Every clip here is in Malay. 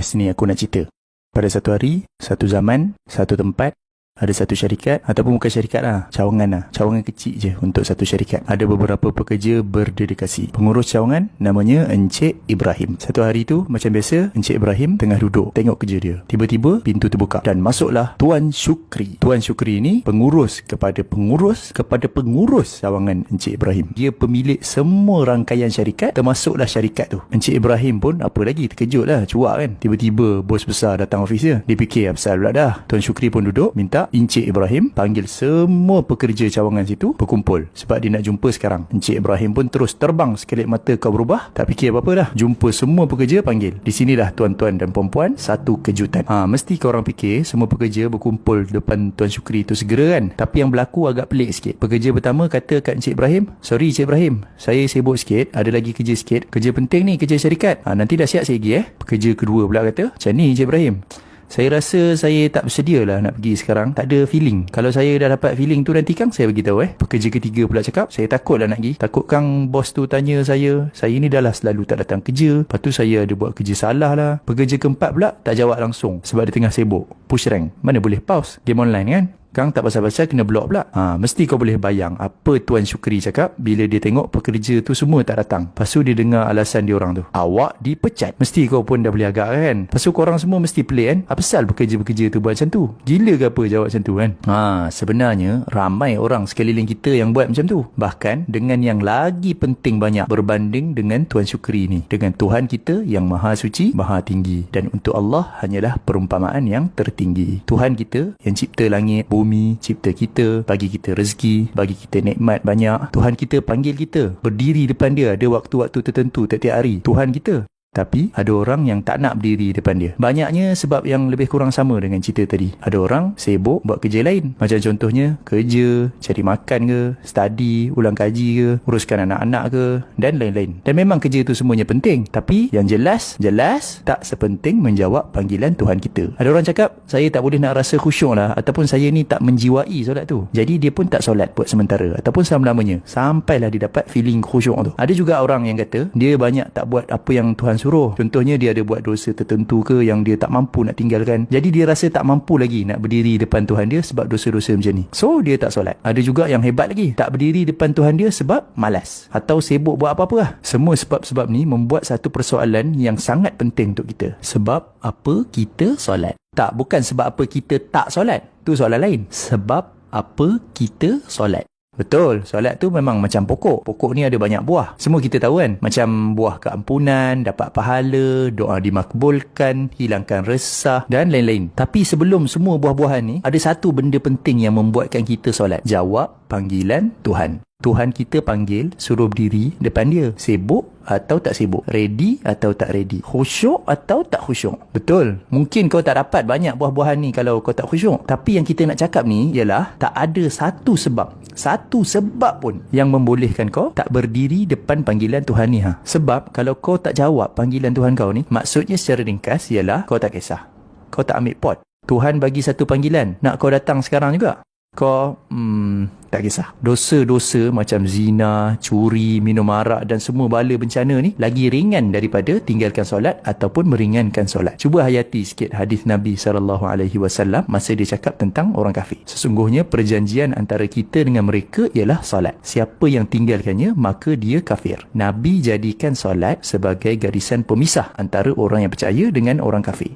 Best ni aku nak cerita. Pada satu hari, satu zaman, satu tempat, ada satu syarikat, ataupun bukan syarikat lah, cawangan kecil je untuk satu syarikat. Ada beberapa pekerja berdedikasi. Pengurus cawangan namanya Encik Ibrahim. Satu hari tu, macam biasa, Encik Ibrahim tengah duduk tengok kerja dia. Tiba-tiba pintu terbuka dan masuklah Tuan Syukri. Tuan Syukri ni pengurus kepada pengurus cawangan Encik Ibrahim. Dia pemilik semua rangkaian syarikat, termasuklah syarikat tu. Encik Ibrahim pun apa lagi, terkejut lah, cuak kan. Tiba-tiba bos besar datang ofis dia. Dia fikir apa pula dah. Tuan Syukri pun duduk, minta Encik Ibrahim panggil semua pekerja cawangan situ berkumpul sebab dia nak jumpa sekarang. Encik Ibrahim pun terus terbang, sekelip mata kau berubah, tak fikir apa-apa dah. Jumpa semua pekerja, panggil. Di sinilah tuan-tuan dan puan-puan, satu kejutan. Mesti kau orang fikir semua pekerja berkumpul depan Tuan Syukri tu segera kan. Tapi yang berlaku agak pelik sikit. Pekerja pertama kata kat Encik Ibrahim, "Sorry Encik Ibrahim, saya sibuk sikit, ada lagi kerja sikit. Kerja penting ni, kerja syarikat. Nanti dah siap saya pergi Pekerja kedua pula kata, "Macam ni Encik Ibrahim, saya rasa saya tak bersedia lah nak pergi sekarang. Tak ada feeling. Kalau saya dah dapat feeling tu nanti Kang saya beritahu Pekerja ketiga pula cakap, "Saya takut lah nak pergi. Takut Kang bos tu tanya saya ni dah lah selalu tak datang kerja. Lepas tu saya ada buat kerja salah lah." Pekerja keempat pula tak jawab langsung sebab dia tengah sibuk push rank. Mana boleh pause, game online kan. Kang tak pasal-pasal kena block pula. Mesti kau boleh bayang apa Tuan Syukri cakap bila dia tengok pekerja tu semua tak datang. Lepas tu dia dengar alasan dia orang tu, "Awak dipecat." Mesti kau pun dah boleh agak kan. Lepas tu korang semua mesti pelik kan. Apa pasal pekerja-pekerja tu buat macam tu? Gila ke apa jawab macam tu kan? Sebenarnya ramai orang sekeliling kita yang buat macam tu. Bahkan dengan yang lagi penting banyak berbanding dengan Tuan Syukri ni. Dengan Tuhan kita yang maha suci, maha tinggi. Dan untuk Allah hanyalah perumpamaan yang tertinggi. Tuhan kita yang cipta langit, bumi, cipta kita, bagi kita rezeki, bagi kita nikmat banyak. Tuhan kita panggil kita berdiri depan dia ada waktu-waktu tertentu tiap-tiap hari. Tuhan kita. Tapi ada orang yang tak nak berdiri depan dia. Banyaknya sebab yang lebih kurang sama dengan cerita tadi. Ada orang sibuk buat kerja lain. Macam contohnya kerja, cari makan ke, study, ulang kaji ke, uruskan anak-anak ke, dan lain-lain. Dan memang kerja tu semuanya penting. Tapi yang jelas tak sepenting menjawab panggilan Tuhan kita. Ada orang cakap, "Saya tak boleh nak rasa khusyuk lah." Ataupun saya ni tak menjiwai solat tu. Jadi dia pun tak solat buat sementara. Ataupun selama-lamanya. Sampailah dia dapat feeling khusyuk tu. Ada juga orang yang kata, dia banyak tak buat apa yang Tuhan suruh. Contohnya dia ada buat dosa tertentu ke yang dia tak mampu nak tinggalkan. Jadi dia rasa tak mampu lagi nak berdiri depan Tuhan dia sebab dosa-dosa macam ni. So dia tak solat. Ada juga yang hebat lagi, tak berdiri depan Tuhan dia sebab malas atau sibuk buat apa-apa lah. Semua sebab-sebab ni membuat satu persoalan yang sangat penting untuk kita. Sebab apa kita solat? Tak, bukan sebab apa kita tak solat. Tu soalan lain. Sebab apa kita solat? Betul, solat tu memang macam pokok. Pokok ni ada banyak buah. Semua kita tahu kan. Macam buah keampunan, dapat pahala, doa dimakbulkan, hilangkan resah dan lain-lain. Tapi sebelum semua buah-buahan ni, ada satu benda penting yang membuatkan kita solat. Jawab panggilan Tuhan. Tuhan kita panggil, suruh berdiri depan dia. Sibuk atau tak sibuk? Ready atau tak ready? Khusyuk atau tak khusyuk? Betul. Mungkin kau tak dapat banyak buah-buahan ni kalau kau tak khusyuk. Tapi yang kita nak cakap ni ialah tak ada satu sebab pun yang membolehkan kau tak berdiri depan panggilan Tuhan ni. Sebab kalau kau tak jawab panggilan Tuhan kau ni, maksudnya secara ringkas ialah kau tak kisah. Kau tak ambil pot. Tuhan bagi satu panggilan, nak kau datang sekarang juga. Kau tak kisah. Dosa-dosa macam zina, curi, minum arak dan semua bala bencana ni lagi ringan daripada tinggalkan solat ataupun meringankan solat. Cuba hayati sikit hadis Nabi SAW masa dia cakap tentang orang kafir. Sesungguhnya perjanjian antara kita dengan mereka ialah solat. Siapa yang tinggalkannya maka dia kafir. Nabi jadikan solat sebagai garisan pemisah antara orang yang percaya dengan orang kafir.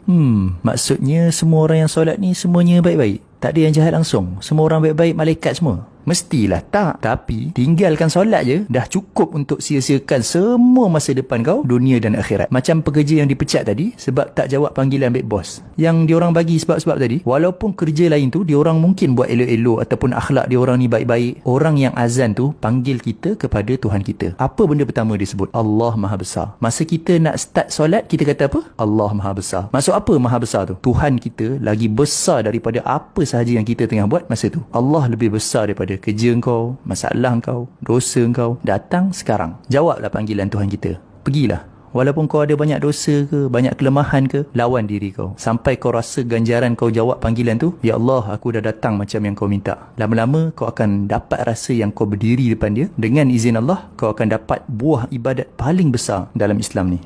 Maksudnya semua orang yang solat ni semuanya baik-baik. Tak ada yang jahat langsung. Semua orang baik-baik, malaikat semua. Mestilah tak. Tapi tinggalkan solat je dah cukup untuk sia-siakan semua masa depan kau, dunia dan akhirat. Macam pekerja yang dipecat tadi sebab tak jawab panggilan baik bos. Yang diorang bagi sebab-sebab tadi, walaupun kerja lain tu diorang mungkin buat elok-elok ataupun akhlak diorang ni baik-baik, orang yang azan tu panggil kita kepada Tuhan kita. Apa benda pertama dia sebut? Allah Maha Besar. Masa kita nak start solat, kita kata apa? Allah Maha Besar. Maksud apa Maha Besar tu? Tuhan kita lagi besar daripada apa sahaja yang kita tengah buat masa tu. Allah lebih besar daripada kerja kau, masalah kau, dosa kau. Datang sekarang. Jawablah panggilan Tuhan kita. Pergilah. Walaupun kau ada banyak dosa ke, banyak kelemahan ke, lawan diri kau. Sampai kau rasa ganjaran kau jawab panggilan tu, "Ya Allah, aku dah datang macam yang kau minta." Lama-lama kau akan dapat rasa yang kau berdiri depan dia. Dengan izin Allah, kau akan dapat buah ibadat paling besar dalam Islam ni.